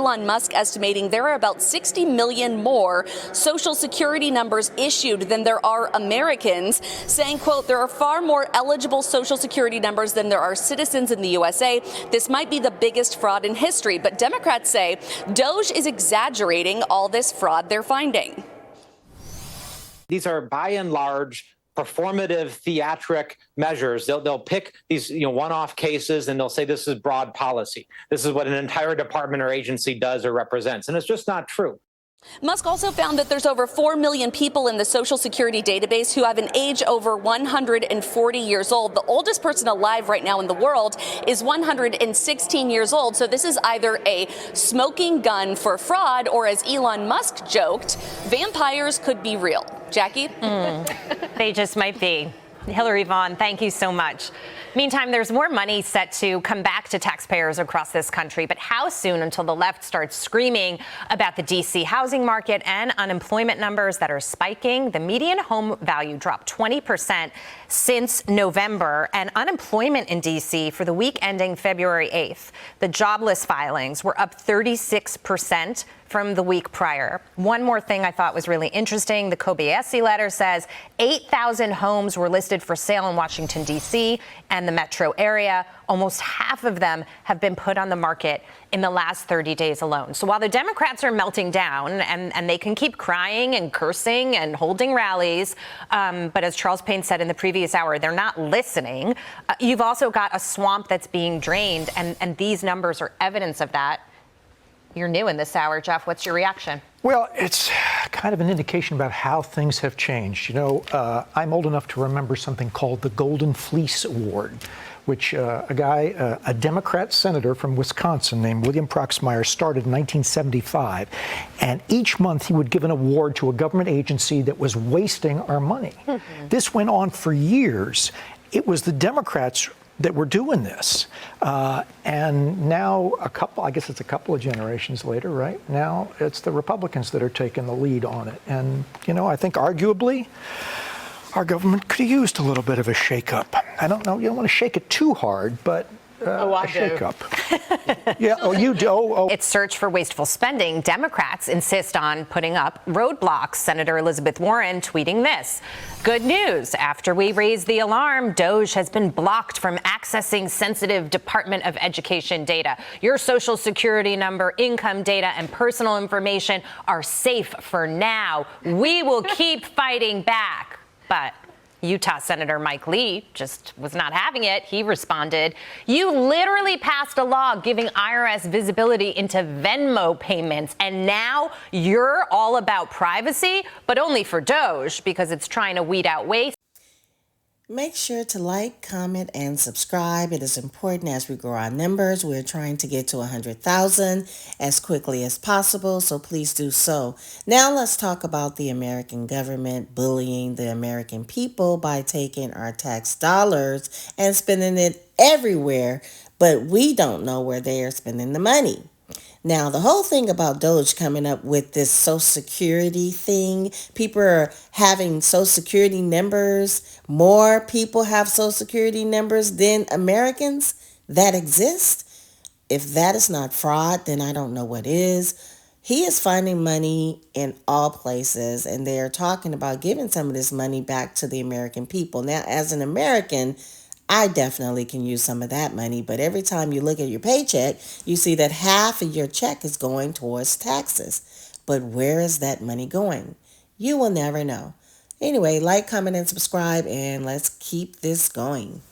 Elon Musk estimating there are about 60 million more Social Security numbers issued than there are Americans, saying, quote, there are far more eligible Social Security numbers than there are citizens in the USA. This might be the biggest fraud in history, but Democrats say Doge is exaggerating all this fraud they're finding. These are by and large performative theatric measures. They'll pick these one-off cases and they'll say this is broad policy. This is what an entire department or agency does or represents. And it's just not true. Musk also found that there's over 4 million people in the Social Security database who have an age over 140 years old. The oldest person alive right now in the world is 116 years old. So this is either a smoking gun for fraud or, as Elon Musk joked, vampires could be real. Jackie? They just might be. Hillary Vaughn, thank you so much. Meantime, there's more money set to come back to taxpayers across this country. But how soon until the left starts screaming about the D.C. housing market and unemployment numbers that are spiking? The median home value dropped 20% since November, and unemployment in D.C. for the week ending February 8th. The jobless filings were up 36% from the week prior. One more thing I thought was really interesting. The Kobayashi letter says 8,000 homes were listed for sale in Washington, D.C. and the metro area. Almost half of them have been put on the market in the last 30 days alone. So while the Democrats are melting down and they can keep crying and cursing and holding rallies, but as Charles Payne said in the previous hour, they're not listening. You've also got a swamp that's being drained, and these numbers are evidence of that. You're new in this hour, Jeff. What's your reaction? Well, it's kind of an indication about how things have changed. I'm old enough to remember something called the Golden Fleece Award, which a Democrat senator from Wisconsin named William Proxmire started in 1975. And each month he would give an award to a government agency that was wasting our money. Mm-hmm. This went on for years. It was the Democrats that were doing this. And now I guess it's a couple of generations later, right? Now it's the Republicans that are taking the lead on it. And, I think arguably our government could have used a little bit of a shakeup. I don't know, you don't want to shake it too hard, but a shake-up. Yeah, you do. It's search for wasteful spending. Democrats insist on putting up roadblocks. Senator Elizabeth Warren tweeting this. Good news. After we raised the alarm, Doge has been blocked from accessing sensitive Department of Education data. Your Social Security number, income data, and personal information are safe for now. We will keep fighting back. But Utah Senator Mike Lee just was not having it. He responded, you literally passed a law giving IRS visibility into Venmo payments, and now you're all about privacy, but only for Doge because it's trying to weed out waste. Make sure to like, comment, and subscribe. It is important as we grow our numbers. We're trying to get to 100,000 as quickly as possible, so please do so. Now let's talk about the American government bullying the American people by taking our tax dollars and spending it everywhere, but we don't know where they are spending the money. Now, the whole thing about Doge coming up with this Social Security thing, people are having Social Security numbers. More people have Social Security numbers than Americans that exist. If that is not fraud, then I don't know what is. He is finding money in all places, and they are talking about giving some of this money back to the American people. Now, as an American, I definitely can use some of that money, but every time you look at your paycheck, you see that half of your check is going towards taxes. But where is that money going? You will never know. Anyway, like, comment, and subscribe, and let's keep this going.